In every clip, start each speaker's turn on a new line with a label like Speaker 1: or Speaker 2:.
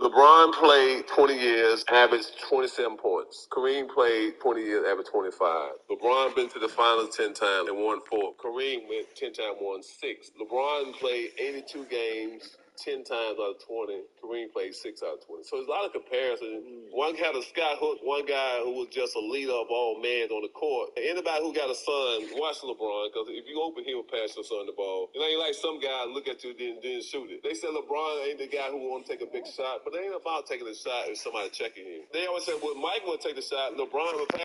Speaker 1: LeBron played 20 years, averaged 27 points. Kareem played 20 years, averaged 25. LeBron been to the finals 10 times and won 4. Kareem went 10 times, won 6. LeBron played 82 games, 10 times out of 20. Kareem played 6 out of 20. So there's a lot of comparisons. One had a sky hook, one guy who was just a leader of all men on the court. Anybody who got a son, watch LeBron, because if you open, he will pass your son the ball. It ain't like some guy look at you and then shoot it. They said LeBron ain't the guy who want to take a big shot, but it ain't about taking a shot if somebody checking you. They always said, well, Mike would take the shot, LeBron would pass.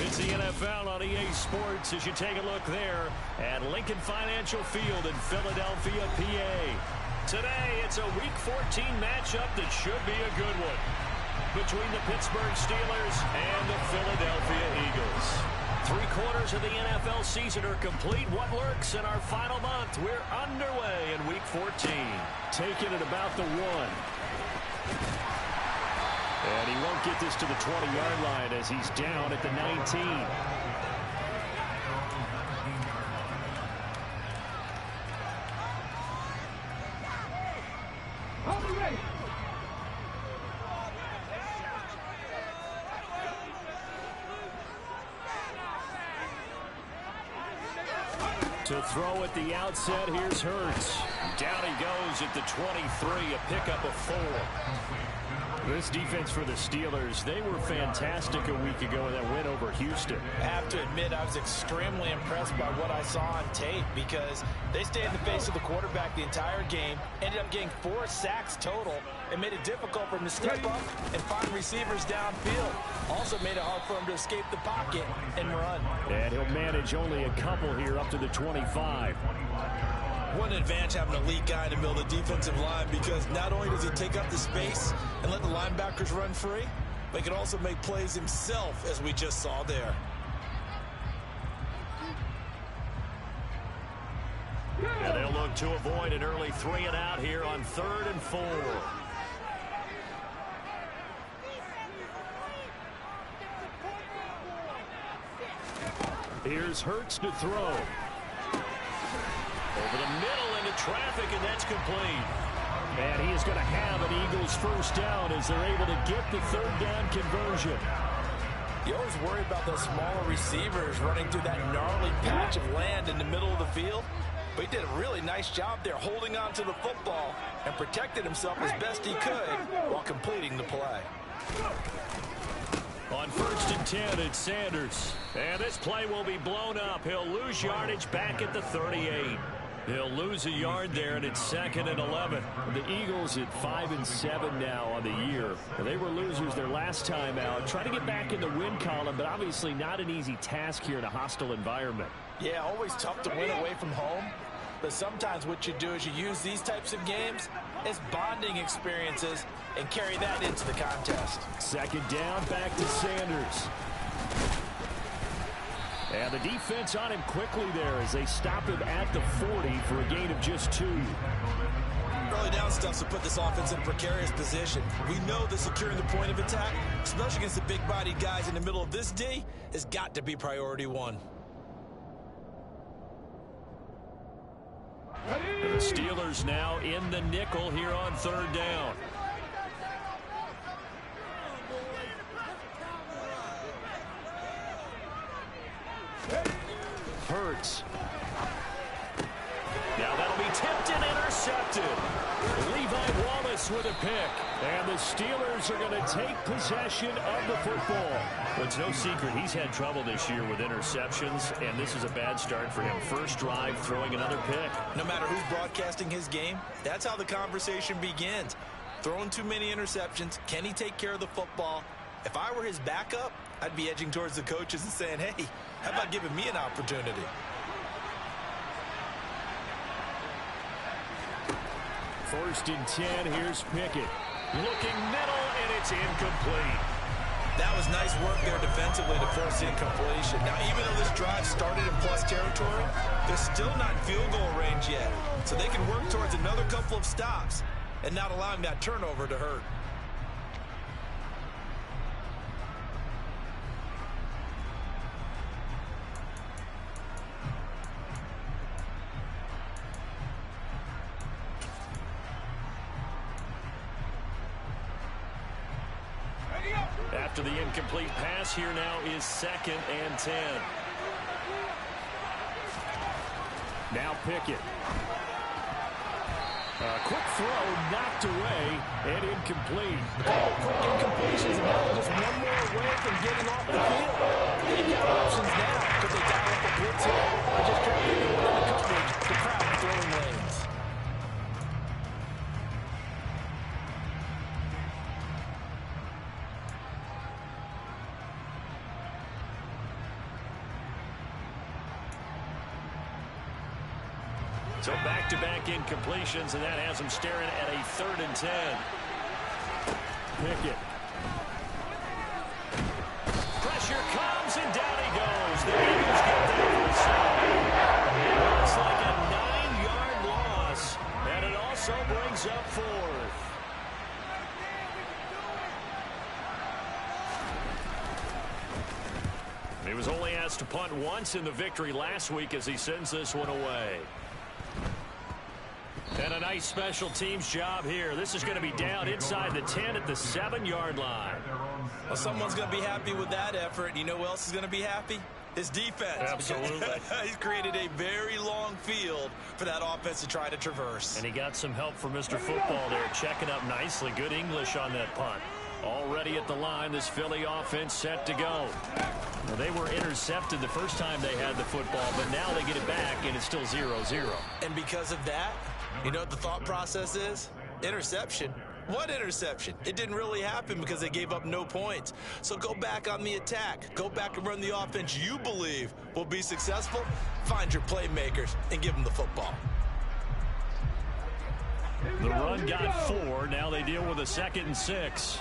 Speaker 2: It's the NFL on EA Sports as you take a look there at Lincoln Financial Field in Philadelphia, PA. Today, it's a Week 14 matchup that should be a good one between the Pittsburgh Steelers and the Philadelphia Eagles. 3/4 of the NFL season are complete. What lurks in our final month? We're underway in Week 14. Taking it about the 1. And he won't get this to the 20-yard line as he's down at the 19. To throw at the outset, here's Hurts. Down he goes at the 23, a pickup of 4. This defense for the Steelers, they were fantastic a week ago in that win over Houston.
Speaker 3: I have to admit, I was extremely impressed by what I saw on tape because they stayed in the face of the quarterback the entire game, ended up getting 4 sacks total, and made it difficult for him to step up and find receivers downfield. Also made it hard for him to escape the pocket and run.
Speaker 2: And he'll manage only a couple here up to the 25.
Speaker 3: What an advantage having a elite guy in the middle of the defensive line, because not only does he take up the space and let the linebackers run free, but he can also make plays himself, as we just saw there.
Speaker 2: And they'll look to avoid an early 3 and out here on 3rd and 4. Here's Hurts to throw. Over the middle into traffic, and that's complete. And he is going to have an Eagles first down as they're able to get the 3rd down conversion.
Speaker 3: You always worry about those smaller receivers running through that gnarly patch of land in the middle of the field. But he did a really nice job there holding on to the football and protected himself as best he could while completing the play.
Speaker 2: On 1st and 10, it's Sanders. And this play will be blown up. He'll lose yardage back at the 38. He'll lose a yard there, and it's 2nd and 11. The Eagles at 5-7 now on the year. They were losers their last time out. Trying to get back in the win column, but obviously not an easy task here in a hostile environment.
Speaker 3: Yeah, always tough to win away from home. But sometimes what you do is you use these types of games as bonding experiences and carry that into the contest.
Speaker 2: 2nd down, back to Sanders. And the defense on him quickly there as they stop him at the 40 for a gain of just 2.
Speaker 3: Early down stuff to put this offense in a precarious position. We know that securing the point of attack, especially against the big-bodied guys in the middle of this D, has got to be priority 1.
Speaker 2: And the Steelers now in the nickel here on 3rd down. Hurts. intercepted. Levi Wallace with a pick. And the Steelers are going to take possession of the football. But it's no secret he's had trouble this year with interceptions, and this is a bad start for him. First drive, throwing another pick.
Speaker 3: No matter who's broadcasting his game, that's how the conversation begins. Throwing too many interceptions. Can he take care of the football? If I were his backup, I'd be edging towards the coaches and saying, hey, how about giving me an opportunity?
Speaker 2: First and 10, here's Pickett. Looking middle, and it's incomplete.
Speaker 3: That was nice work there defensively to force the incompletion. Now, even though this drive started in plus territory, they're still not in field goal range yet. So they can work towards another couple of stops and not allowing that turnover to hurt.
Speaker 2: After the incomplete pass, here now is 2nd and 10. Now Pickett. A quick throw knocked away and incomplete.
Speaker 3: A couple quick incompletions, and now just one more away from getting off the field. They've got options now. Could they dial up a blitz here or just try to get one in the coverage to crowd the throwing lanes?
Speaker 2: So back-to-back incompletions, and that has him staring at a 3rd and 10. Pickett. Pressure comes, and down he goes. The Eagles get there for a sack. Looks like a 9-yard loss, and it also brings up 4th. He was only asked to punt once in the victory last week as he sends this one away. And a nice special teams job here. This is going to be down inside the 10 at the 7-yard line.
Speaker 3: Well, someone's going to be happy with that effort. You know who else is going to be happy? His defense.
Speaker 2: Absolutely.
Speaker 3: He's created a very long field for that offense to try to traverse.
Speaker 2: And he got some help from Mr. Football there, checking up nicely. Good English on that punt. Already at the line, this Philly offense set to go. Well, they were intercepted the first time they had the football, but now they get it back, and it's still 0-0.
Speaker 3: And because of that, you know what the thought process is? Interception. What interception? It didn't really happen because they gave up no points. So go back on the attack. Go back and run the offense you believe will be successful. Find your playmakers and give them the football.
Speaker 2: The run got 4. Now they deal with a 2nd and 6.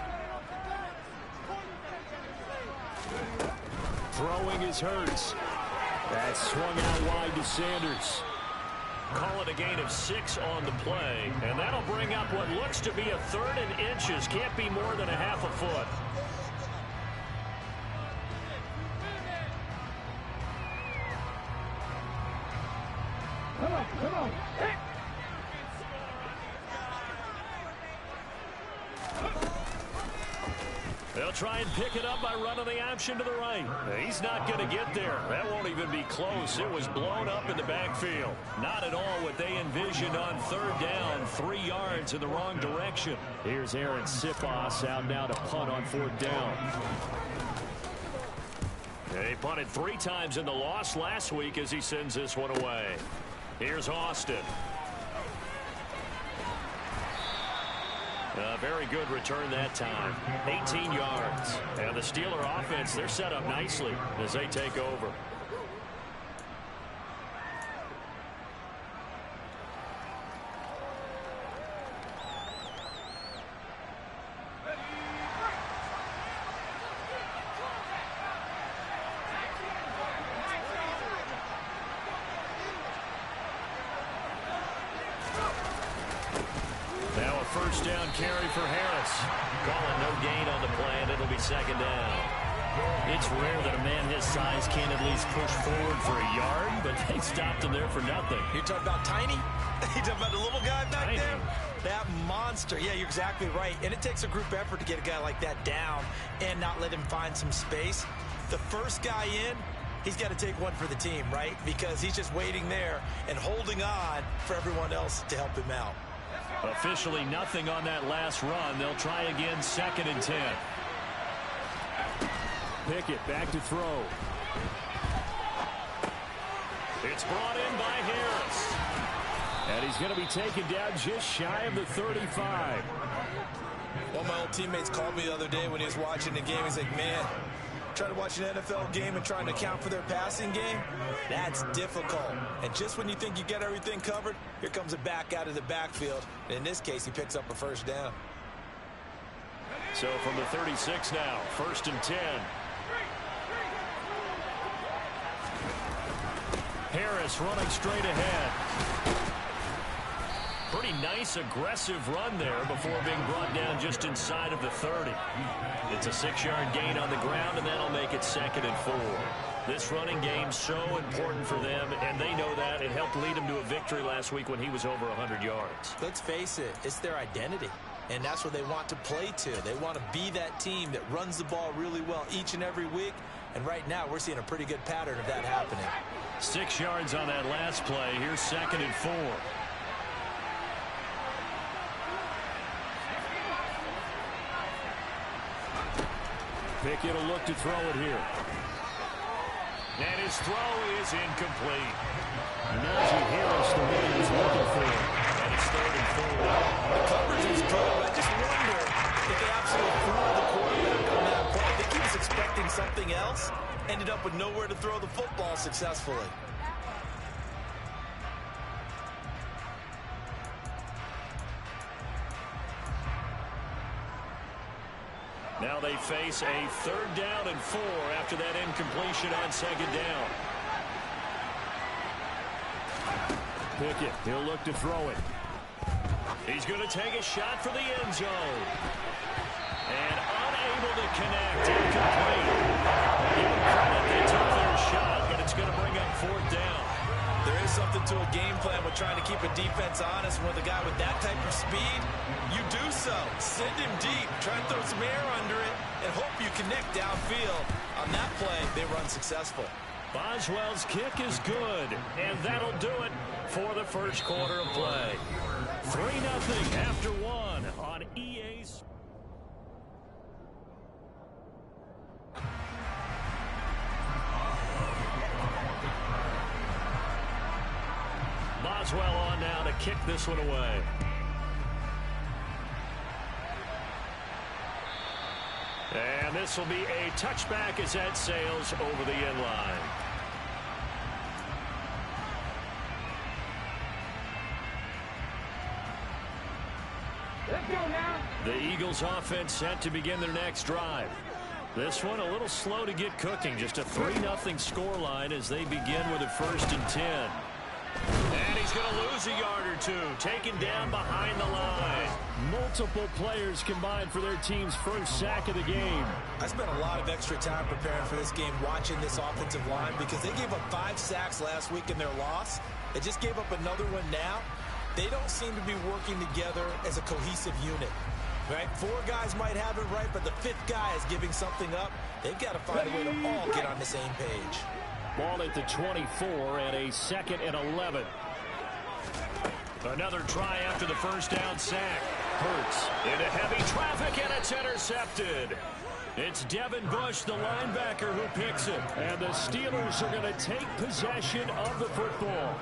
Speaker 2: Throwing is Hurts. That's swung out wide to Sanders. Call it a gain of 6 on the play, and that'll bring up what looks to be a 3rd and inches. Can't be more than a half a foot.
Speaker 4: Come on.
Speaker 2: They'll try and pick it up by running the option to the right. He's not going to get there. That won't even be close. It was blown up in the backfield. Not at all what they envisioned on 3rd down. 3 yards in the wrong direction. Here's Aaron Siposs out now to punt on 4th down. He punted 3 times in the loss last week as he sends this one away. Here's Austin. A very good return that time. 18 yards. And the Steeler offense, they're set up nicely as they take over. First down carry for Harris. Calling no gain on the play, and it'll be 2nd down. It's rare that a man his size can't at least push forward for a yard, but they stopped him there for nothing.
Speaker 3: You're talking about tiny? You're talking about the little guy back
Speaker 2: Tiny.
Speaker 3: there? That monster. Yeah, you're exactly right. And it takes a group effort to get a guy like that down and not let him find some space. The first guy in, he's got to take one for the team, right? Because he's just waiting there and holding on for everyone else to help him out.
Speaker 2: Officially nothing on that last run. They'll try again, 2nd and 10. Pickett back to throw. It's brought in by Harris. And he's going to be taken down just shy of the 35.
Speaker 3: One of my old teammates called me the other day when he was watching the game. He's like, man, trying to watch an NFL game and trying to account for their passing game, that's difficult. And just when you think you get everything covered, here comes a back out of the backfield. And in this case, he picks up a first down.
Speaker 2: So from the 36 now, 1st and 10. Harris running straight ahead. Pretty nice, aggressive run there before being brought down just inside of the 30. It's a 6-yard gain on the ground, and that'll make it 2nd and 4. This running game so important for them, and they know that. It helped lead them to a victory last week when he was over 100 yards.
Speaker 3: Let's face it, it's their identity, and that's what they want to play to. They want to be that team that runs the ball really well each and every week, and right now we're seeing a pretty good pattern of that happening.
Speaker 2: 6 yards on that last play. Here's 2nd and 4. Pickett will look to throw it here. And his throw is incomplete. Najee Harris, the one he was looking for. And it's 3rd and 4.
Speaker 3: The coverage is good, but I just wonder if they absolutely fooled the quarterback on that play. I think he was expecting something else. Ended up with nowhere to throw the football successfully.
Speaker 2: Now they face a 3rd down and 4 after that incompletion on 2nd down. Pickett, he'll look to throw it. He's going to take a shot for the end zone. And unable to connect. Incomplete. Give them credit, they took their shot, but it's going to bring up 4th down.
Speaker 3: There is something to a game plan with trying to keep a defense honest. With a guy with that type of speed, you do so. Send him deep. Try and throw some air under it and hope you connect downfield. On that play, they run successful.
Speaker 2: Boswell's kick is good, and that'll do it for the first quarter of play. 3-0 after 1 on EA's. Boswell on now to kick this one away. And this will be a touchback as that sails over the end line.
Speaker 4: Let's go now.
Speaker 2: The Eagles offense set to begin their next drive. This one a little slow to get cooking. Just a 3-0 scoreline as they begin with a 1st and 10. And he's going to lose a yard or two. Taken down behind the line. Multiple players combined for their team's first sack of the game.
Speaker 3: I spent a lot of extra time preparing for this game, watching this offensive line, because they gave up 5 sacks last week in their loss. They just gave up another one now. They don't seem to be working together as a cohesive unit. Right? 4 guys might have it right, but the 5th guy is giving something up. They've got to find a way to all get on the same page.
Speaker 2: Ball at the 24 and a 2nd and 11. Another try after the first down sack. Hurts into heavy traffic, and it's intercepted. It's Devin Bush, the linebacker, who picks it. And the Steelers are going to take possession of the football.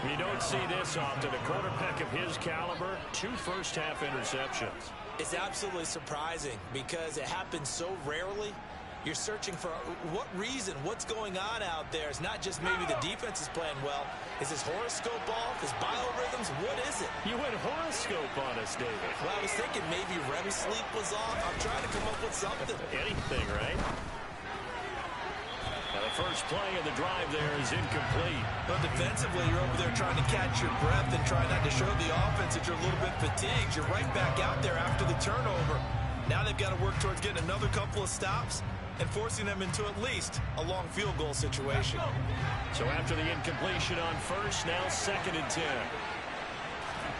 Speaker 2: You don't see this often. A quarterback of his caliber, 2 first-half interceptions.
Speaker 3: It's absolutely surprising because it happens so rarely. You're searching for what reason, what's going on out there. It's not just maybe the defense is playing well. Is his horoscope off? His biorhythms? What is it?
Speaker 2: You went horoscope on us, David.
Speaker 3: Well, I was thinking maybe REM sleep was off. I'm trying to come up with something.
Speaker 2: Anything, right? Now the first play of the drive there is incomplete.
Speaker 3: But defensively, you're over there trying to catch your breath and try not to show the offense that you're a little bit fatigued. You're right back out there after the turnover. Now they've got to work towards getting another couple of stops and forcing them into at least a long field goal situation.
Speaker 2: So after the incompletion on first, now 2nd and 10.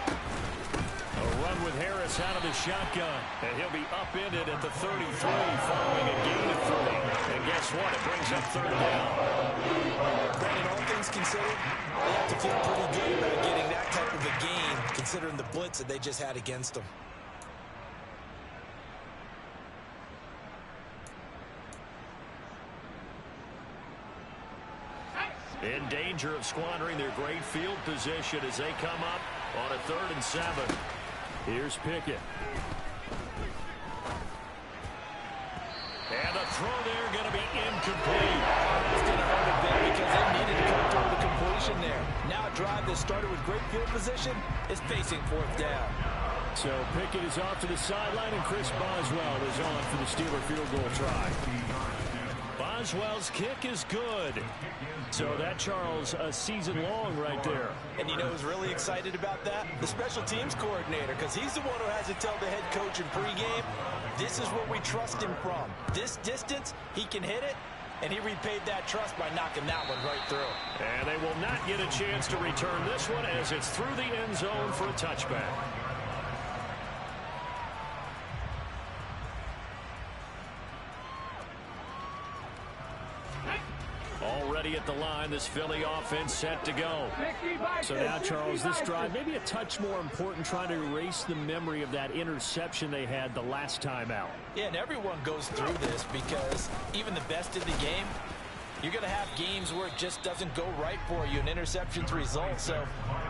Speaker 2: A run with Harris out of the shotgun, and he'll be upended at the 33 following a gain of 3. And guess what? It brings up 3rd down.
Speaker 3: Brandon, all things things considered, they have to feel pretty good about getting that type of a game, considering the blitz that they just had against them.
Speaker 2: In danger of squandering their great field position as they come up on a 3rd and 7. Here's Pickett. And the throw there going to be incomplete.
Speaker 3: It's going to hurt a bit because they needed to come through the completion there. Now a drive that started with great field position is facing 4th down.
Speaker 2: So Pickett is off to the sideline, and Chris Boswell is on for the Steeler field goal try. Boswell's kick is good. So that, Charles, a season long right there.
Speaker 3: And you know who's really excited about that? The special teams coordinator, because he's the one who has to tell the head coach in pregame, this is where we trust him from. This distance, he can hit it, and he repaid that trust by knocking that one right through.
Speaker 2: And they will not get a chance to return this one as it's through the end zone for a touchback. Already at the line, this Philly offense set to go. So now, Charles, this drive maybe a touch more important, trying to erase the memory of that interception they had the last time out.
Speaker 3: Yeah, and everyone goes through this because even the best in the game, you're going to have games where it just doesn't go right for you, and interceptions result. So,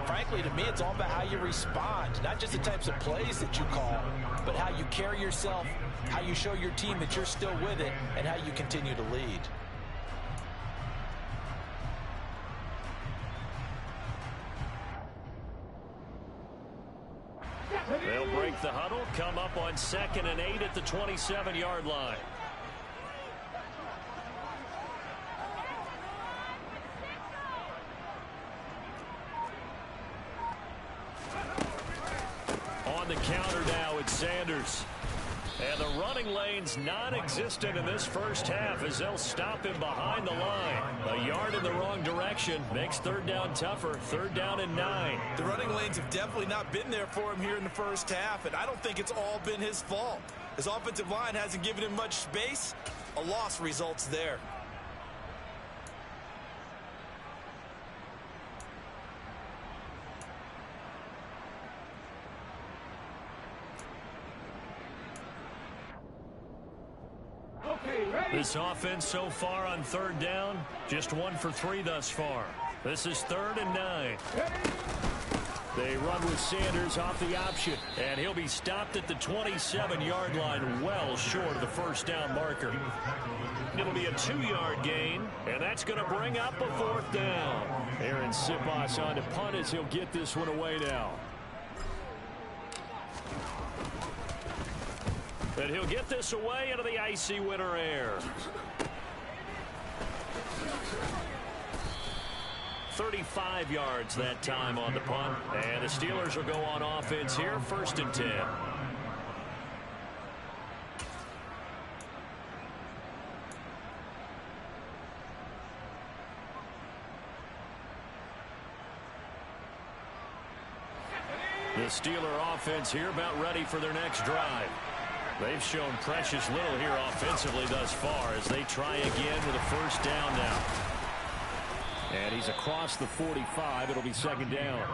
Speaker 3: frankly, to me, it's all about how you respond, not just the types of plays that you call, but how you carry yourself, how you show your team that you're still with it, and how you continue to lead.
Speaker 2: They'll break the huddle, come up on 2nd and 8 at the 27-yard line. On the counter now, it's Sanders. And the running lane's non-existent in this first half as they'll stop him behind the line. A yard in the wrong direction makes 3rd down tougher. 3rd down and 9.
Speaker 3: The running lanes have definitely not been there for him here in the first half, and I don't think it's all been his fault. His offensive line hasn't given him much space. A loss results there.
Speaker 2: This offense so far on 3rd down, just 1 for 3 thus far. This is 3rd and 9. They run with Sanders off the option, and he'll be stopped at the 27-yard line, well short of the 1st down marker. It'll be a 2-yard gain, and that's going to bring up a 4th down. Aaron Siposs on to punt as he'll get this one away now. And he'll get this away into the icy winter air. 35 yards that time on the punt. And the Steelers will go on offense here, 1st and 10. The Steeler offense here about ready for their next drive. They've shown precious little here offensively thus far as they try again with a 1st down now. And he's across the 45. It'll be 2nd down.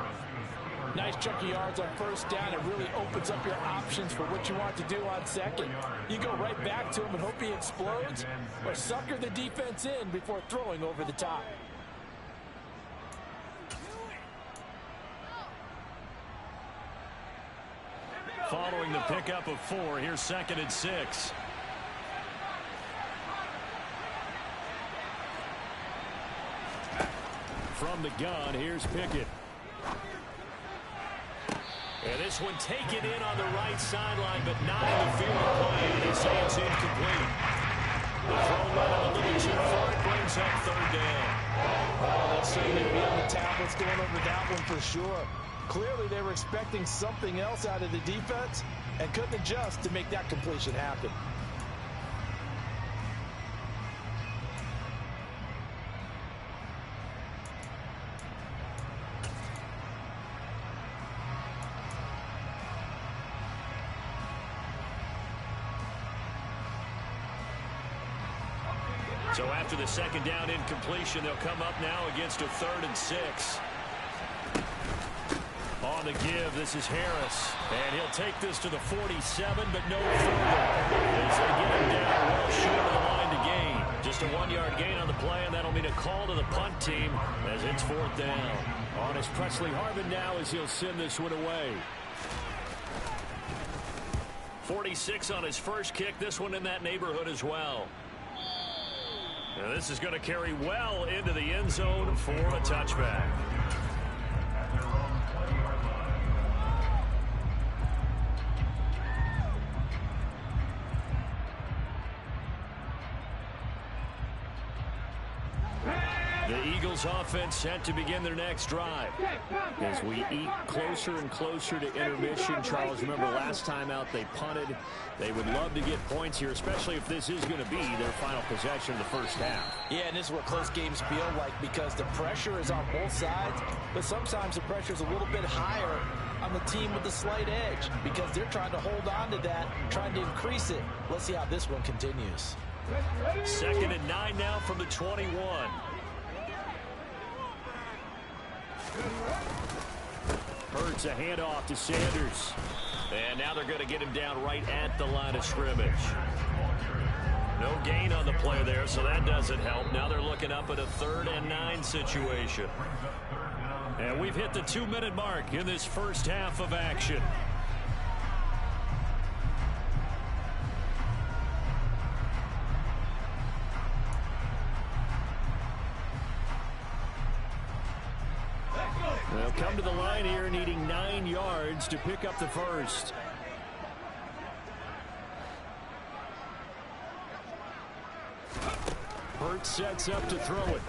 Speaker 3: Nice chunk of yards on 1st down. It really opens up your options for what you want to do on 2nd. You go right back to him and hope he explodes, or sucker the defense in before throwing over the top.
Speaker 2: Following the pickup of 4, here's 2nd and 6. From the gun, here's Pickett. And this one taken in on the right sideline, but not in the field of play. They say it's incomplete. The throw line a little too far. It brings up 3rd down.
Speaker 3: Oh, they'll certainly be on the tablets going over that one for sure. Clearly, they were expecting something else out of the defense and couldn't adjust to make that completion happen.
Speaker 2: So after the second down incompletion, they'll come up now against a 3rd and 6. On the give, this is Harris. And he'll take this to the 47, but no further. As they get him down well short of the line to gain. Just a 1-yard gain on the play, and that'll mean a call to the punt team as it's 4th down. On is Presley Harvin now as he'll send this one away. 46 on his first kick. This one in that neighborhood as well. And this is going to carry well into the end zone for a touchback. The Eagles offense set to begin their next drive. As we eat closer and closer to intermission, Charles, remember last time out they punted. They would love to get points here, especially if this is going to be their final possession of the first half.
Speaker 3: Yeah, and this is what close games feel like because the pressure is on both sides, but sometimes the pressure is a little bit higher on the team with the slight edge because they're trying to hold on to that, trying to increase it. Let's see how this one continues.
Speaker 2: 2nd and 9 now from the 21. Hurts a handoff to Sanders. And now they're going to get him down right at the line of scrimmage. No gain on the play there, so that doesn't help. Now they're looking up at a 3rd and 9 situation. And we've hit the 2-minute mark in this first half of action. They'll come to the line here needing 9 yards to pick up the first. Hurts sets up to throw it.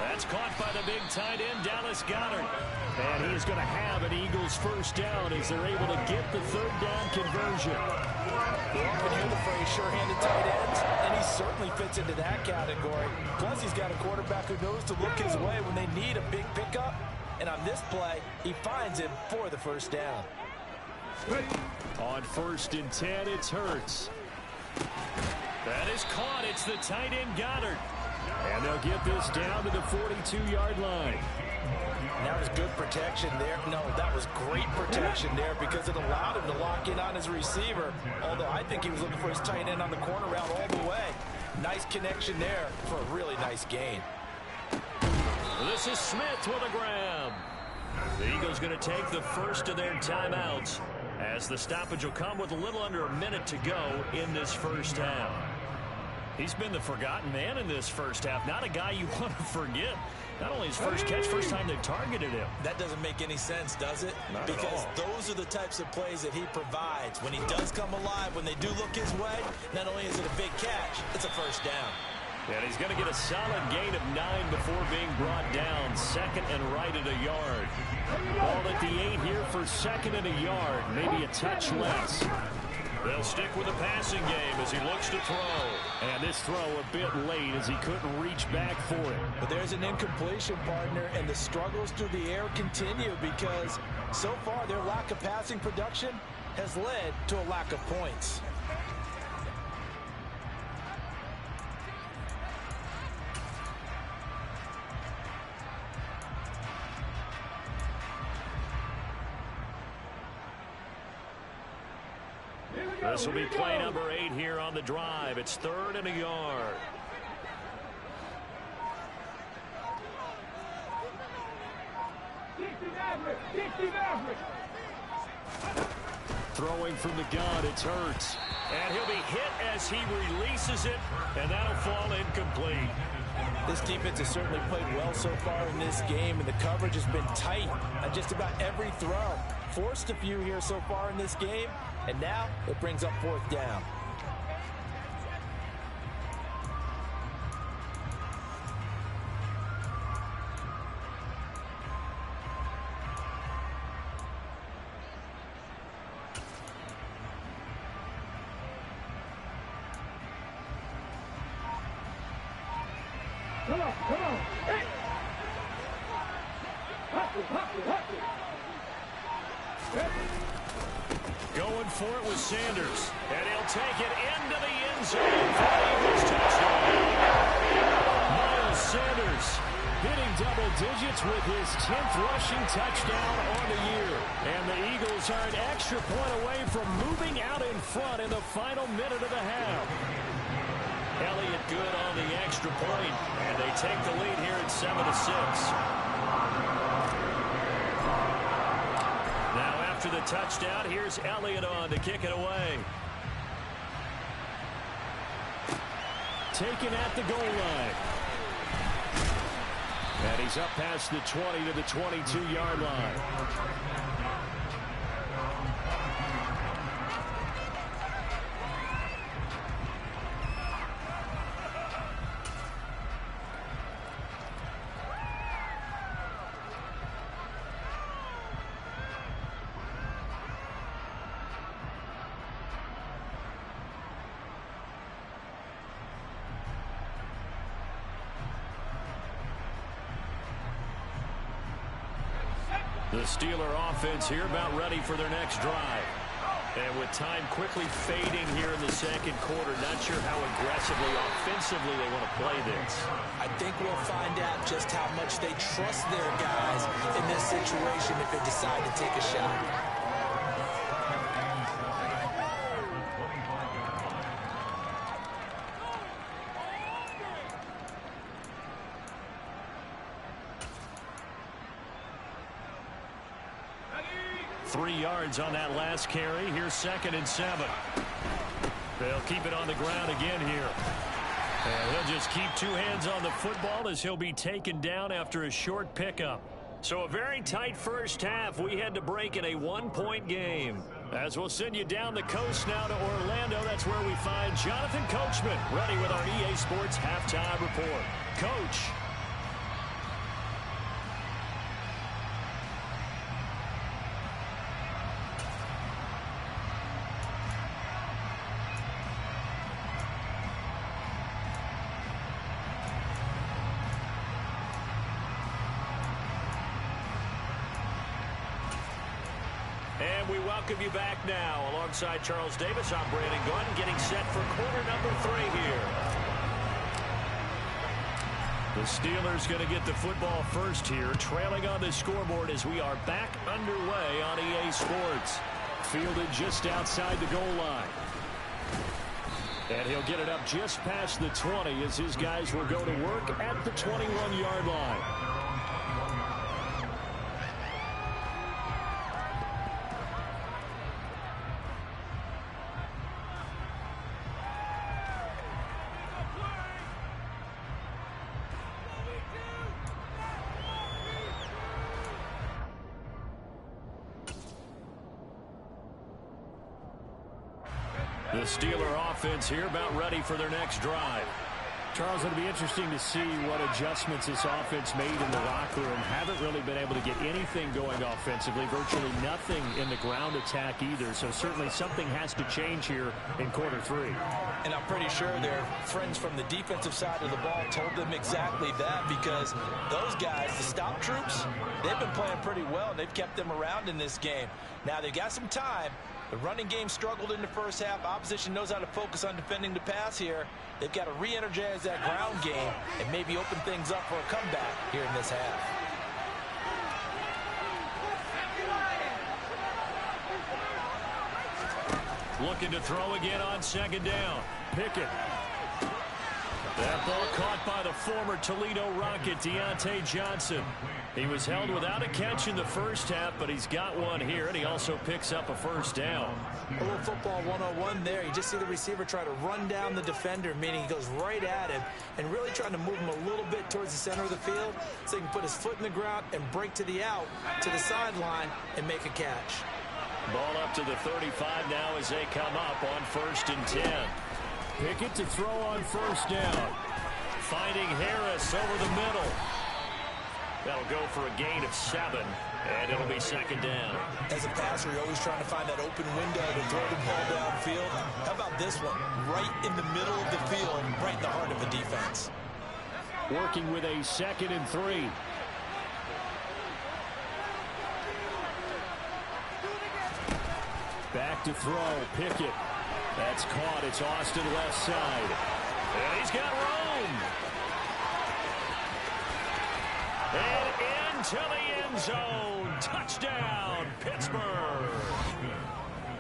Speaker 2: That's caught by the big tight end, Dallas Goedert. And he is going to have an Eagles first down as they're able to get the 3rd down conversion.
Speaker 3: We often hear the phrase sure-handed tight ends, and he certainly fits into that category. Plus, he's got a quarterback who knows to look his way when they need a big pickup. And on this play, he finds him for the first down.
Speaker 2: On 1st and 10, it's Hurts. That is caught. It's the tight end, Goddard. And they'll get this down to the 42-yard line.
Speaker 3: That was good protection there. No, that was great protection there because it allowed him to lock in on his receiver. Although I think he was looking for his tight end on the corner route all the way. Nice connection there for a really nice gain.
Speaker 2: This is Smith with a grab. The Eagles going to take the first of their timeouts as the stoppage will come with a little under a minute to go in this first half. He's been the forgotten man in this first half. Not a guy you want to forget. Not only his first catch, first time they targeted him.
Speaker 3: That doesn't make any sense, does it?
Speaker 2: Not
Speaker 3: because those are the types of plays that he provides. When he does come alive, when they do look his way, not only is it a big catch, it's a first down.
Speaker 2: And he's going to get a solid gain of 9 before being brought down. 2nd and right at a yard. Ball at the 8 here for 2nd and a yard. Maybe a touch less. They'll stick with the passing game as he looks to throw. And this throw a bit late as he couldn't reach back for it.
Speaker 3: But there's an incompletion, partner, and the struggles through the air continue because so far their lack of passing production has led to a lack of points.
Speaker 2: This will be play number 8 here on the drive. It's 3rd and a yard. Throwing from the gun, it's Hurts. And he'll be hit as he releases it, and that'll fall incomplete.
Speaker 3: This defense has certainly played well so far in this game, and the coverage has been tight on just about every throw. Forced a few here so far in this game, and now it brings up 4th down.
Speaker 4: Come on, come on. Hey. Hustle, hustle, hustle. Hey.
Speaker 2: Going for it with Sanders. And he'll take it into the end zone for the Eagles touchdown. Miles Sanders hitting double digits with his 10th rushing touchdown on the year. And the Eagles are an extra point away from moving out in front in the final minute of the half. Elliott good on the extra point, and they take the lead here at 7-6. Now after the touchdown, here's Elliott on to kick it away. Taken at the goal line. And he's up past the 20 to the 22-yard line. The Steeler offense here about ready for their next drive. And with time quickly fading here in the second quarter, not sure how aggressively, offensively they want to play this.
Speaker 3: I think we'll find out just how much they trust their guys in this situation if they decide to take a shot.
Speaker 2: 3 yards on that last carry. Here's 2nd and 7. They'll keep it on the ground again here. And he'll just keep 2 hands on the football as he'll be taken down after a short pickup. So a very tight first half. We had to break in a 1-point game. As we'll send you down the coast now to Orlando, that's where we find Jonathan Coachman ready with our EA Sports Halftime Report. Coach. And we welcome you back now. Alongside Charles Davis, I'm Brandon Gordon, getting set for quarter number 3 here. The Steelers going to get the football first here, trailing on the scoreboard as we are back underway on EA Sports. Fielded just outside the goal line. And he'll get it up just past the 20 as his guys will go to work at the 21-yard line. The Steeler offense here about ready for their next drive. Charles, it'll be interesting to see what adjustments this offense made in the locker room. Haven't really been able to get anything going offensively, virtually nothing in the ground attack either. So certainly something has to change here in quarter 3.
Speaker 3: And I'm pretty sure their friends from the defensive side of the ball told them exactly that, because those guys, the stop troops, they've been playing pretty well, and they've kept them around in this game. Now they've got some time. The running game struggled in the first half. Opposition knows how to focus on defending the pass here. They've got to re-energize that ground game and maybe open things up for a comeback here in this half.
Speaker 2: Looking to throw again on 2nd down. Pickett. That ball caught by the former Toledo Rocket, Deontay Johnson. He was held without a catch in the first half, but he's got one here, and he also picks up a first down.
Speaker 3: A little football 101 there. You just see the receiver try to run down the defender, meaning he goes right at him and really trying to move him a little bit towards the center of the field so he can put his foot in the ground and break to the out, to the sideline, and make a catch.
Speaker 2: Ball up to the 35 now as they come up on 1st and 10. Pickett to throw on 1st down. Finding Harris over the middle. That'll go for a gain of 7, and it'll be 2nd down.
Speaker 3: As a passer, you're always trying to find that open window to throw the ball downfield. How about this one? Right in the middle of the field, right in the heart of the defense.
Speaker 2: Working with a 2nd and 3. Back to throw. Pickett. That's caught. It's Austin left side. And he's got room. And into the end zone. Touchdown, Pittsburgh.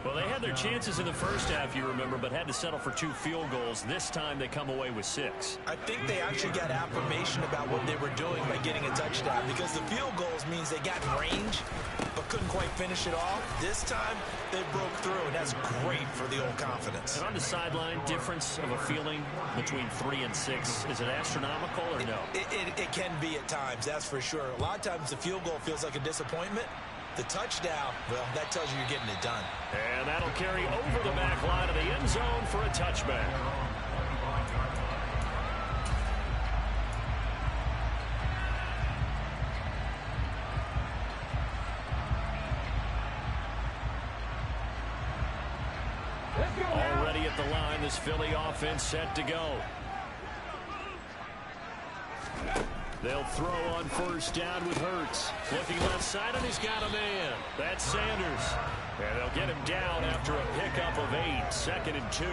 Speaker 2: Well, they had their chances in the first half, you remember, but had to settle for 2 field goals. This time they come away with 6.
Speaker 3: I think they actually got affirmation about what they were doing by getting a touchdown, because the field goals means they got range but couldn't quite finish it off. This time they broke through, and that's great for the old confidence.
Speaker 2: And on the sideline, difference of a feeling between 3 and 6, is it astronomical or no?
Speaker 3: It can be at times, that's for sure. A lot of times the field goal feels like a disappointment. The touchdown, well, that tells you you're getting it done.
Speaker 2: And that'll carry over the back line of the end zone for a touchback. Already at the line, this Philly offense set to go. They'll throw on first down with Hurts. Looking left side, and he's got a man. That's Sanders. And they'll get him down after a pickup of 8. 2nd and 2.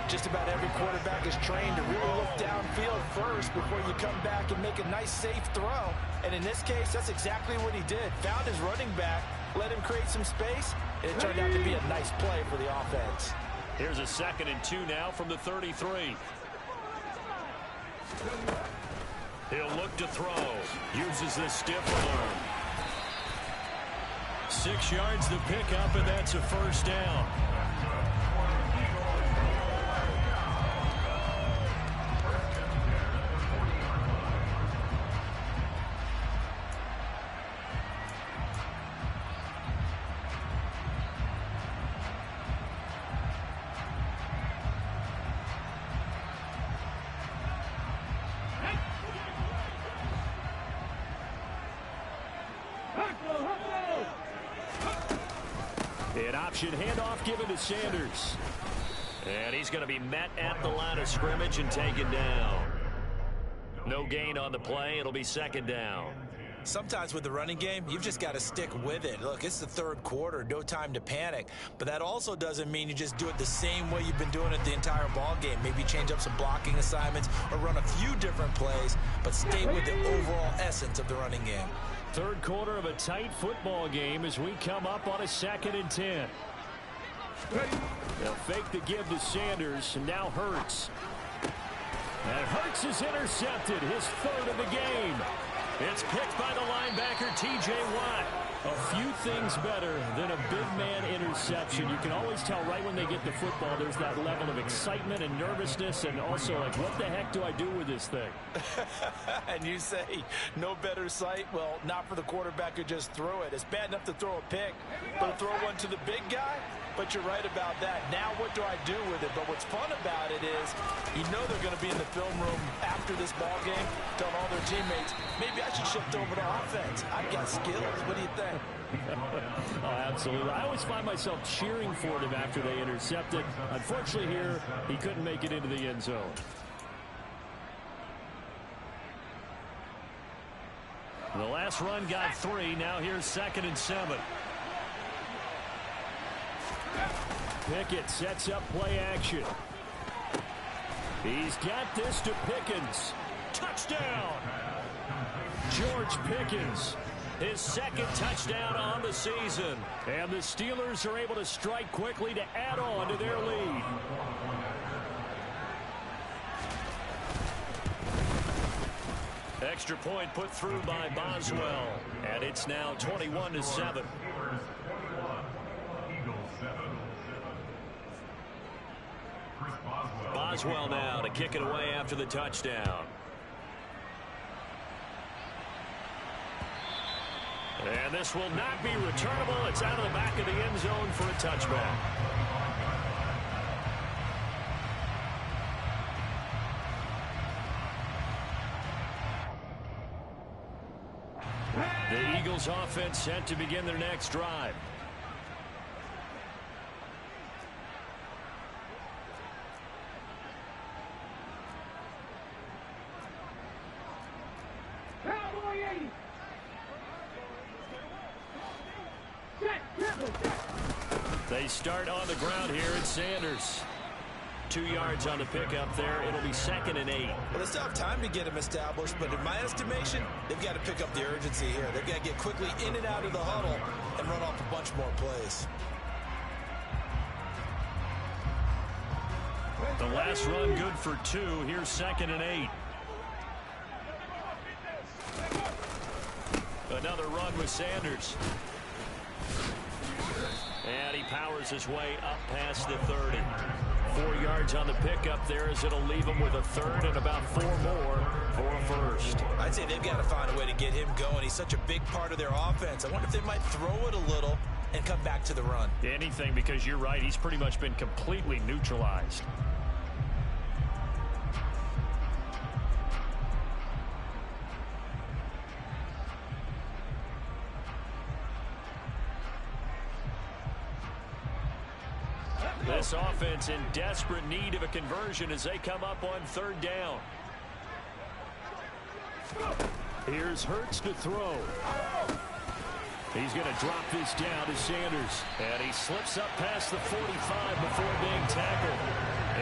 Speaker 3: Just about every quarterback is trained to really look downfield first before you come back and make a nice, safe throw. And in this case, that's exactly what he did. Found his running back, let him create some space, and it turned out to be a nice play for the offense.
Speaker 2: Here's a 2nd and 2 now from the 33. He'll look to throw. Uses the stiff arm. 6 yards to pick up, and that's a first down. An option handoff given to Sanders. And he's going to be met at the line of scrimmage and taken down. No gain on the play. It'll be 2nd down.
Speaker 3: Sometimes with the running game, you've just got to stick with it. Look, it's the 3rd quarter, no time to panic. But that also doesn't mean you just do it the same way you've been doing it the entire ball game. Maybe change up some blocking assignments or run a few different plays, but stay with the overall essence of the running game.
Speaker 2: 3rd quarter of a tight football game as we come up on a 2nd and 10. They'll fake the give to Sanders, and now Hurts. And Hurts is intercepted, his 3rd of the game. It's picked by the linebacker, T.J. Watt. A few things better than a big man interception. You can always tell right when they get the football, there's that level of excitement and nervousness, and also like, what the heck do I do with this thing?
Speaker 3: And you say, no better sight? Well, not for the quarterback who just threw it. It's bad enough to throw a pick, but to throw one to the big guy? But you're right about that. Now what do I do with it? But what's fun about it is you know they're going to be in the film room after this ball game telling all their teammates, maybe I should shift over to offense. I've got skills. What do you think?
Speaker 2: Oh, absolutely. I always find myself cheering for them after they intercept it. Unfortunately here, he couldn't make it into the end zone. The last run got 3. Now here's 2nd and 7. Pickett sets up play action. He's got this to Pickens. Touchdown! George Pickens, his 2nd touchdown on the season. And the Steelers are able to strike quickly to add on to their lead. Extra point put through by Boswell. And it's now 21-7. Boswell now to kick it away after the touchdown. And this will not be returnable. It's out of the back of the end zone for a touchback. The Eagles offense set to begin their next drive. They They start on the ground here at Sanders. 2 yards on the pickup there. It'll be 2nd and 8.
Speaker 3: Well, they still have time to get him established, but in my estimation, they've got to pick up the urgency here. They've got to get quickly in and out of the huddle and run off a bunch more plays.
Speaker 2: The last run good for 2. Here's 2nd and 8. Another run with Sanders. And he powers his way up past the 30. 4 yards on the pickup there as it'll leave him with a 3rd and about 4 more for a 1st.
Speaker 3: I'd say they've got to find a way to get him going. He's such a big part of their offense. I wonder if they might throw it a little and come back to the run.
Speaker 2: Anything, because you're right. He's pretty much been completely neutralized. This offense in desperate need of a conversion as they come up on 3rd down. Here's Hurts to throw. He's going to drop this down to Sanders. And he slips up past the 45 before being tackled.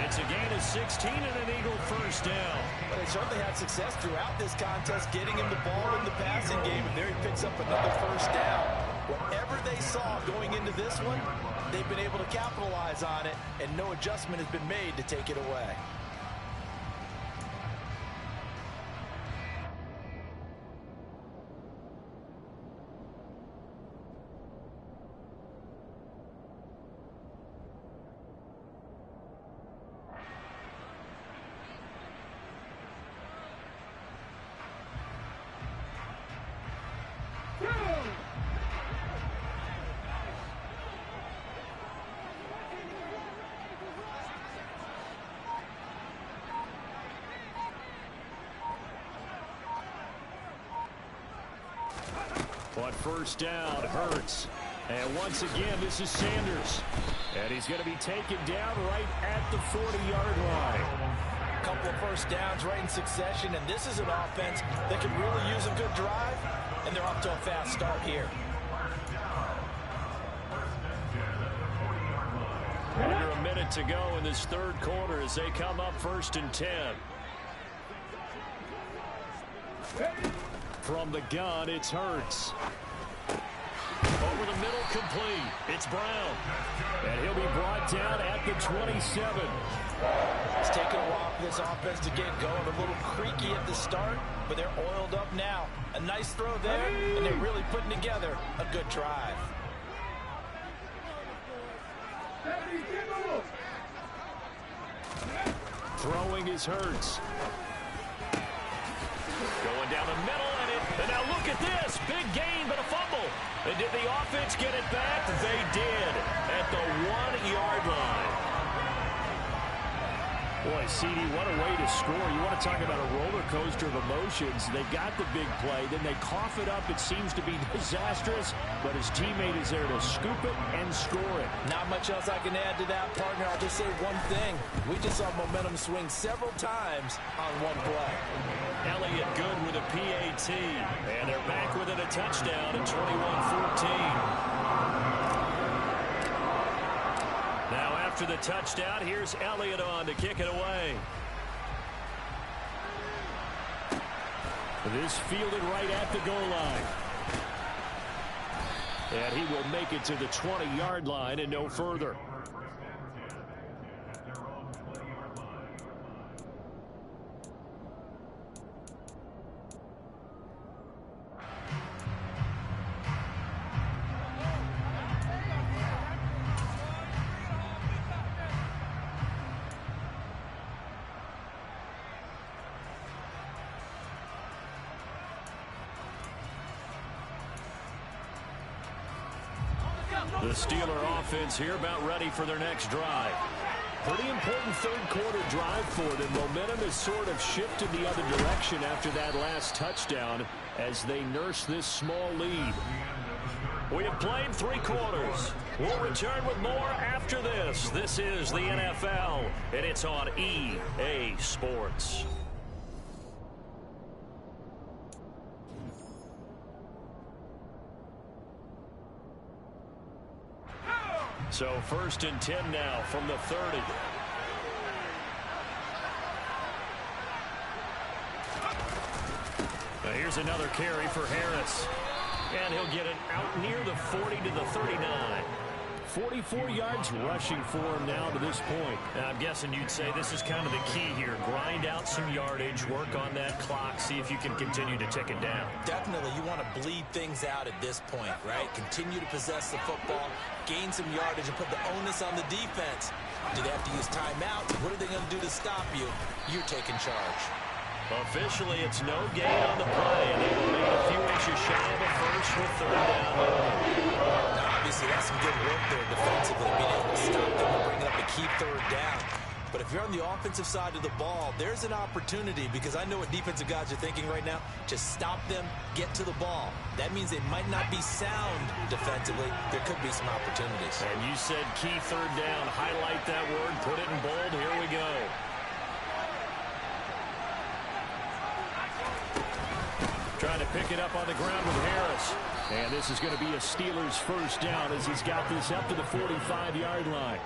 Speaker 2: It's a gain of 16 and an Eagle 1st down.
Speaker 3: But they certainly had success throughout this contest getting him the ball in the passing game. And there he picks up another 1st down. Whatever they saw going into this one, they've been able to capitalize on it, and no adjustment has been made to take it away.
Speaker 2: On 1st down, Hurts. And once again, this is Sanders. And he's going to be taken down right at the 40-yard line.
Speaker 3: A couple of 1st downs right in succession, and this is an offense that can really use a good drive, and they're off to a fast start here.
Speaker 2: Under a minute to go in this 3rd quarter as they come up 1st and 10. From the gun, it's Hurts. Over the middle, complete. It's Brown. And he'll be brought down at the 27.
Speaker 3: It's taken a while for this offense to get going. A little creaky at the start, but they're oiled up now. A nice throw there, and they're really putting together a good drive.
Speaker 2: Throwing is Hurts. Going down the middle, and now look at this. Big gain, but a fumble. And did the offense get it back? They did at the 1-yard line. Boy, CD, what a way to score. You want to talk about a roller coaster of emotions. They got the big play, then they cough it up. It seems to be disastrous, but his teammate is there to scoop it and score it.
Speaker 3: Not much else I can add to that, partner. I'll just say one thing. We just saw momentum swing several times on one play.
Speaker 2: Elliott good with a PAT, and they're back within a touchdown at 21-14. Now after the touchdown, here's Elliott on to kick it away. This fielded right at the goal line. And he will make it to the 20-yard line and no further. The Steeler offense here about ready for their next drive. Pretty important 3rd quarter drive for them. Momentum has sort of shifted the other direction after that last touchdown as they nurse this small lead. We have played 3 quarters. We'll return with more after this. This is the NFL, and it's on EA Sports. So 1st and 10 now from the 30. Now here's another carry for Harris. And he'll get it out near the 40 to the 39. 44 yards rushing for him now to this point. I'm guessing you'd say this is kind of the key here. Grind out some yardage, work on that clock, see if you can continue to tick it down.
Speaker 3: Definitely, you want to bleed things out at this point, right? Continue to possess the football, gain some yardage, and put the onus on the defense. Do they have to use timeouts? What are they going to do to stop you? You're taking charge.
Speaker 2: Officially, it's no gain on the play, and they will make a few inches shy of a first with 3rd down.
Speaker 3: Now, obviously, that's some good work there defensively, being able to stop them and bring up a key 3rd down. But if you're on the offensive side of the ball, there's an opportunity, because I know what defensive guys are thinking right now. Just stop them, get to the ball. That means they might not be sound defensively. There could be some opportunities.
Speaker 2: And you said key 3rd down. Highlight that word, put it in bold. Here we go. Trying to pick it up on the ground with Harris. And this is going to be a Steelers 1st down as he's got this up to the 45-yard line.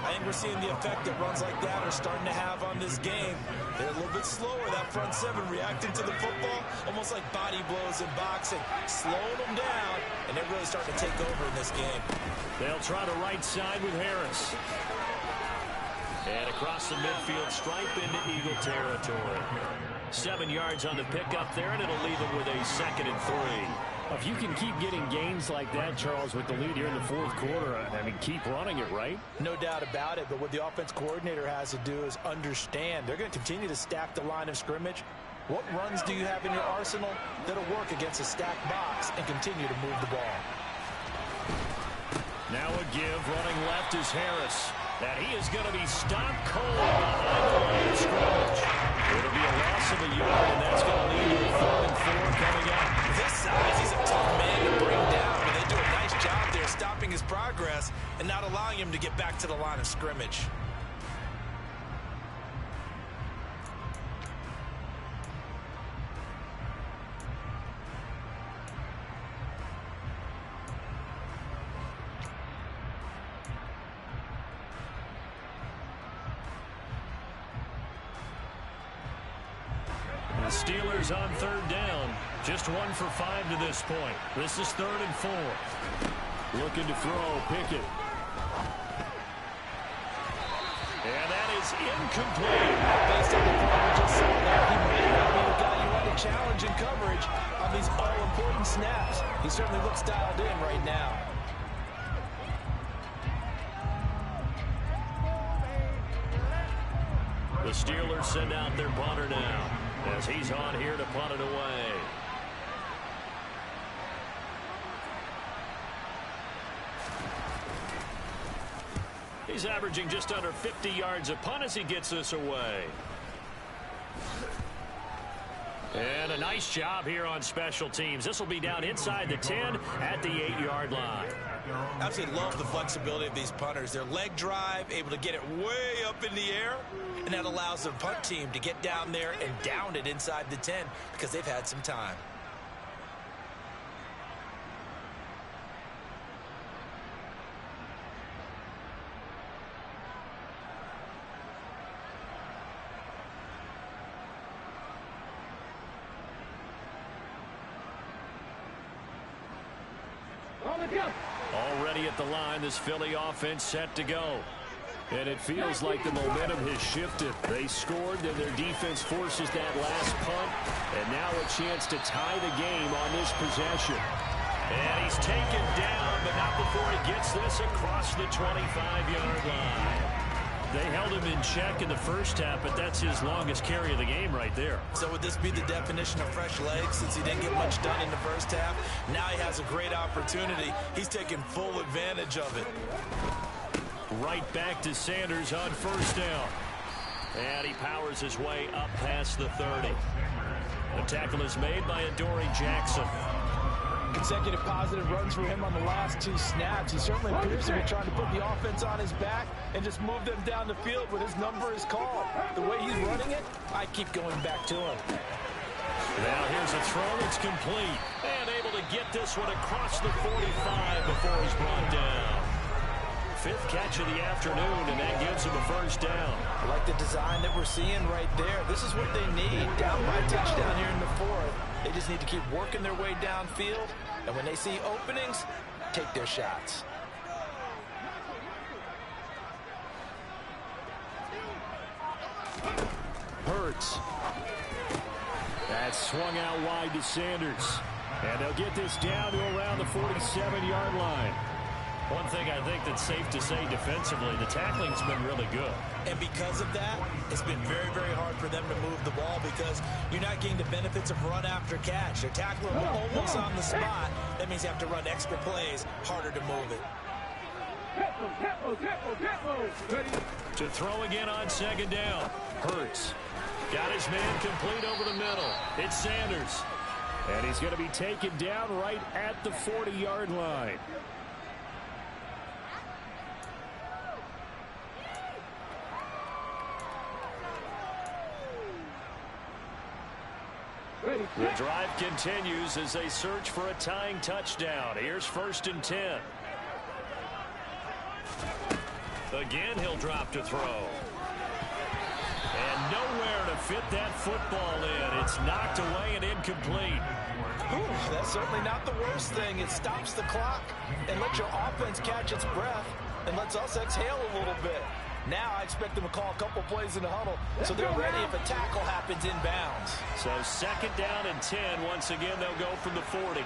Speaker 3: I think we're seeing the effect that runs like that are starting to have on this game. They're a little bit slower, that front 7 reacting to the football, almost like body blows in boxing, slowing them down, and they're really starting to take over in this game.
Speaker 2: They'll try the right side with Harris. And across the midfield stripe into Eagle territory. 7 yards on the pickup there, and it'll leave him with a 2nd and 3.
Speaker 5: If you can keep getting gains like that, Charles, with the lead here in the 4th quarter, I mean, keep running it, right?
Speaker 3: No doubt about it, but what the offense coordinator has to do is understand they're going to continue to stack the line of scrimmage. What runs do you have in your arsenal that'll work against a stacked box and continue to move the ball?
Speaker 2: Now a give, running left is Harris. And he is going to be stopped cold behind the line of scrimmage. It'll be a loss of a yard, and that's going to lead to a 3rd and 4 coming up.
Speaker 3: This size, he's a tough man to bring down, and they do a nice job there stopping his progress and not allowing him to get back to the line of scrimmage.
Speaker 2: The Steelers on 3rd down. Just 1 for 5 to this point. This is 3rd and 4. Looking to throw, Pickett. And that is incomplete.
Speaker 3: Based on the play we just saw there, he may not be the guy you want to challenge in coverage on these all-important snaps. He certainly looks dialed in right now.
Speaker 2: The Steelers send out their punter now, as he's on here to punt it away. He's averaging just under 50 yards a punt as he gets this away. And a nice job here on special teams. This will be down inside the 10 at the 8-yard line.
Speaker 3: Absolutely love the flexibility of these punters. Their leg drive, able to get it way up in the air, and that allows the punt team to get down there and down it inside the 10 because they've had some time.
Speaker 2: Already at the line, this Philly offense set to go. And it feels like the momentum has shifted. They scored, then their defense forces that last punt. And now a chance to tie the game on this possession. And he's taken down, but not before he gets this across the 25-yard line. They held him in check in the first half, but that's his longest carry of the game right there.
Speaker 3: So would this be the definition of fresh legs since he didn't get much done in the first half? Now he has a great opportunity. He's taking full advantage of it.
Speaker 2: Right back to Sanders on 1st down. And he powers his way up past the 30. The tackle is made by Adoree Jackson.
Speaker 3: Consecutive positive runs for him on the last 2 snaps. He certainly appears to be trying to put the offense on his back and just move them down the field when his number is called. The way he's running it, I keep going back to him.
Speaker 2: Now here's a throw that's complete. And able to get this one across the 45 before he's brought down. fifth catch of the afternoon, and that gives him a first down.
Speaker 3: I like the design that we're seeing right there. This is what they need. Down by a touchdown here in the fourth. They just need to keep working their way downfield. And when they see openings, take their shots.
Speaker 2: Hurts. That's swung out wide to Sanders. And they'll get this down to around the 47-yard line. One thing I think that's safe to say defensively, the tackling's been really good.
Speaker 3: And because of that, it's been very, very hard for them to move the ball because you're not getting the benefits of run after catch. They're tackling almost on the spot. That means you have to run extra plays, harder to move it.
Speaker 2: To throw again on second down. Hurts. Got his man complete over the middle. It's Sanders. And he's going to be taken down right at the 40-yard line. The drive continues as they search for a tying touchdown. Here's 1st and 10. Again, he'll drop to throw. And nowhere to fit that football in. It's knocked away and incomplete.
Speaker 3: Ooh, that's certainly not the worst thing. It stops the clock and lets your offense catch its breath and lets us exhale a little bit. Now I expect them to call a couple plays in the huddle so they're ready if a tackle happens inbounds.
Speaker 2: So 2nd down and 10. Once again, they'll go from the 40.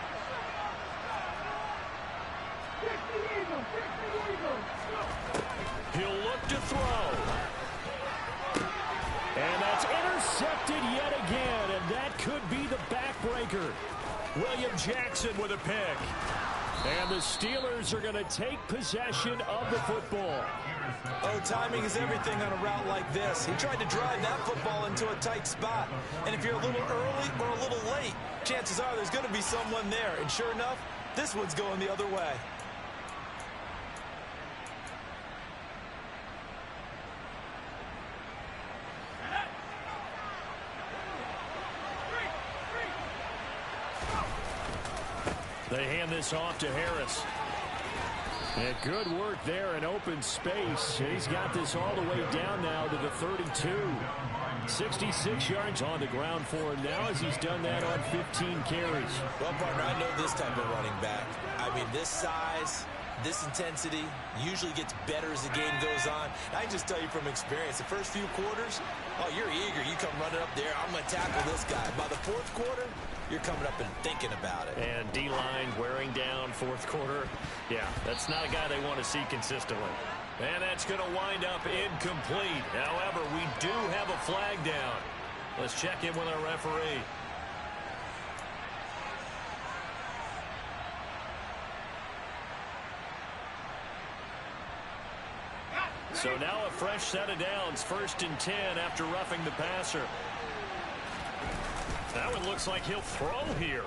Speaker 2: He'll look to throw. And that's intercepted yet again, and that could be the backbreaker. William Jackson with a pick. And the Steelers are going to take possession of the football.
Speaker 3: Oh, timing is everything on a route like this. He tried to drive that football into a tight spot. And if you're a little early or a little late, chances are there's going to be someone there. And sure enough, this one's going the other way.
Speaker 2: They hand this off to Harris. And good work there in open space. He's got this all the way down now to the 32. 66 yards on the ground for him now as he's done that on 15 carries.
Speaker 3: Well, partner, I know this type of running back. I mean, this size, this intensity usually gets better as the game goes on. I can just tell you from experience, the first few quarters, oh, you're eager. You come running up there, I'm going to tackle this guy. By the 4th quarter, you're coming up and thinking about it.
Speaker 2: And D-line wearing down 4th quarter. Yeah, that's not a guy they want to see consistently. And that's going to wind up incomplete. However, we do have a flag down. Let's check in with our referee. So now a fresh set of downs, 1st and 10 after roughing the passer. That one looks like he'll throw here.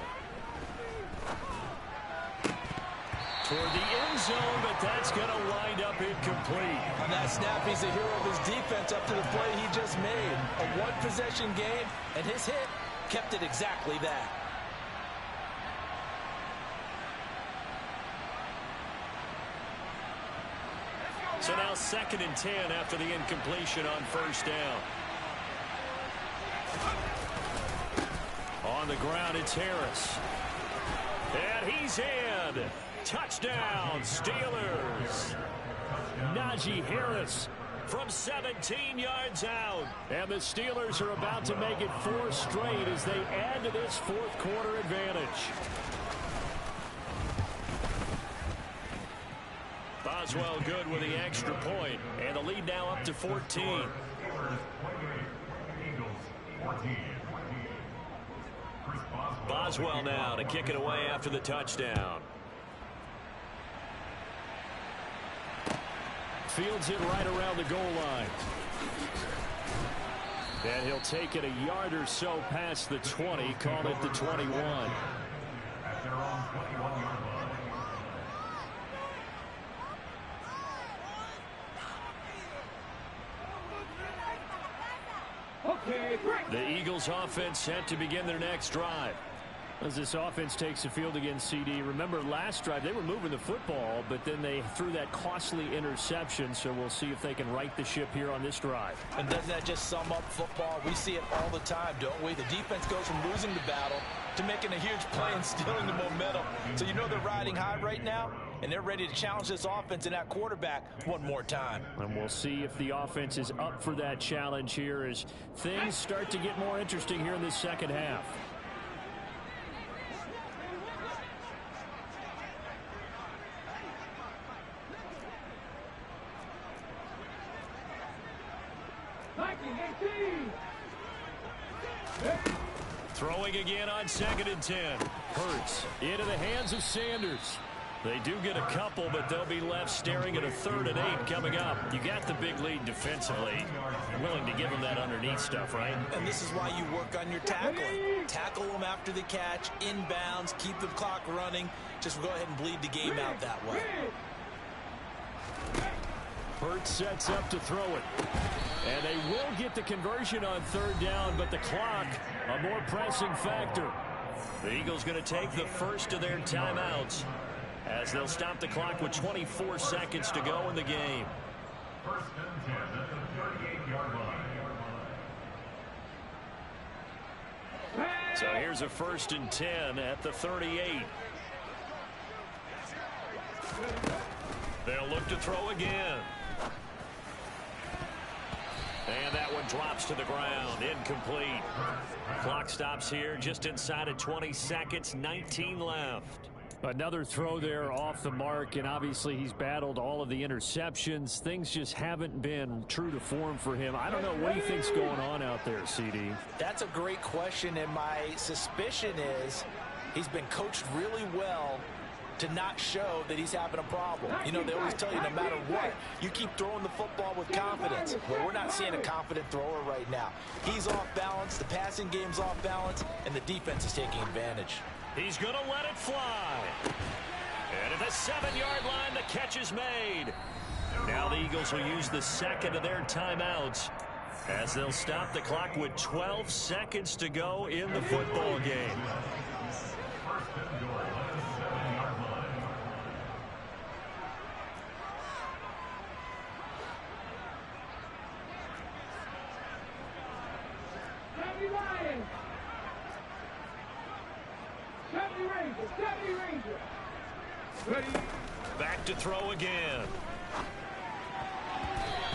Speaker 2: Toward the end zone, but that's going to wind up incomplete.
Speaker 3: On that snap, he's the hero of his defense up to the play he just made. A one-possession game, and his hit kept it exactly that.
Speaker 2: So now 2nd and 10 after the incompletion on 1st down. On the ground, it's Harris. And he's in. Touchdown, Steelers. Najee Harris from 17 yards out. And the Steelers are about to make it 4 straight as they add to this 4th quarter advantage. Boswell good with the extra point, and the lead now up to 14. Boswell now to kick it away after the touchdown. Fields it right around the goal line. And he'll take it a yard or so past the 20, call it the 21. The Eagles offense set to begin their next drive.
Speaker 5: As this offense takes the field against CD, remember last drive they were moving the football, but then they threw that costly interception, so we'll see if they can right the ship here on this drive.
Speaker 3: And doesn't that just sum up football? We see it all the time, don't we? The defense goes from losing the battle to making a huge play and stealing the momentum. So you know they're riding high right now, and they're ready to challenge this offense and that quarterback one more time.
Speaker 5: And we'll see if the offense is up for that challenge here as things start to get more interesting here in this second half. Throwing again on 2nd and 10. Hurts into the hands of Sanders. They do get a couple, but they'll be left staring at a 3rd and 8 coming up. You got the big lead defensively. Willing to give them that underneath stuff, right?
Speaker 3: And this is why you work on your tackling. Tackle them after the catch, inbounds, keep the clock running. Just go ahead and bleed the game out that way.
Speaker 5: Hurts sets up to throw it. And they will get the conversion on 3rd down, but the clock, a more pressing factor. The Eagles going to take the first of their timeouts as they'll stop the clock with 24 seconds to go in the game.
Speaker 6: 1st and 10 at the 38-yard line.
Speaker 2: So here's a 1st and 10 at the 38. They'll look to throw again. And that one drops to the ground. Incomplete. Clock stops here just inside of 20 seconds. 19 left.
Speaker 5: Another throw there off the mark, and obviously he's battled all of the interceptions. Things just haven't been true to form for him. I don't know what he thinks going on out there, CD.
Speaker 3: That's a great question, and my suspicion is he's been coached really well to not show that he's having a problem. You know, they always tell you no matter what, you keep throwing the football with confidence. Well, we're not seeing a confident thrower right now. He's off balance, the passing game's off balance, and the defense is taking advantage.
Speaker 2: He's going to let it fly. And at the 7-yard line, the catch is made. Now the Eagles will use the second of their timeouts as they'll stop the clock with 12 seconds to go in the football game. Back to throw again.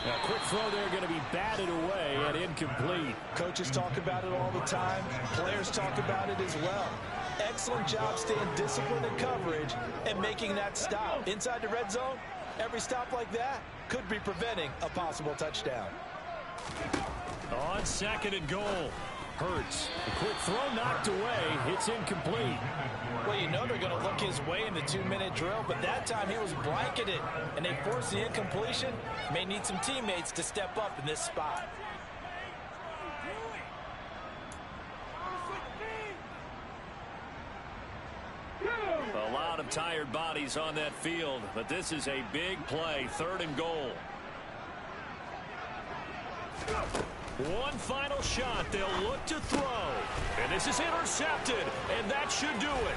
Speaker 5: A quick throw there going to be batted away and incomplete.
Speaker 3: Coaches talk about it all the time. Players talk about it as well. Excellent job staying disciplined in coverage and making that stop. Inside the red zone, every stop like that could be preventing a possible touchdown.
Speaker 2: On 2nd and goal.
Speaker 5: Hurts. A quick throw knocked away. It's incomplete.
Speaker 3: Well, you know they're going to look his way in the 2-minute drill, but that time he was blanketed, and they forced the incompletion. May need some teammates to step up in this spot.
Speaker 2: A lot of tired bodies on that field, but this is a big play. 3rd and goal. One final shot. They'll look to throw. And this is intercepted. And that should do it.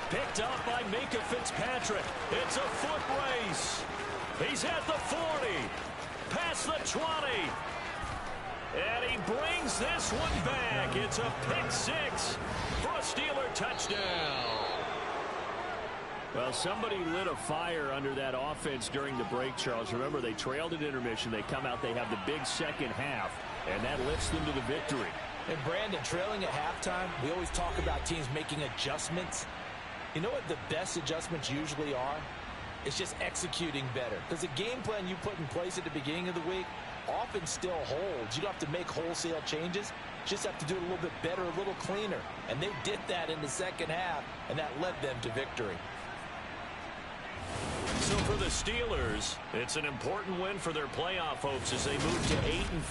Speaker 2: Picked up by Micah Fitzpatrick. It's a foot race. He's at the 40. Past the 20. And he brings this one back. It's a pick 6 for a Steeler touchdown.
Speaker 5: Well, somebody lit a fire under that offense during the break, Charles. Remember, they trailed at intermission. They come out, they have the big second half, and that lifts them to the victory.
Speaker 3: And Brandon, trailing at halftime, we always talk about teams making adjustments. You know what the best adjustments usually are? It's just executing better. Because the game plan you put in place at the beginning of the week often still holds. You don't have to make wholesale changes. You just have to do it a little bit better, a little cleaner. And they did that in the second half, and that led them to victory.
Speaker 2: So for the Steelers, it's an important win for their playoff hopes as they move to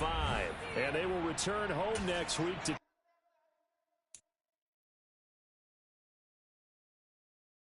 Speaker 2: 8-5.
Speaker 5: And they will return home next week to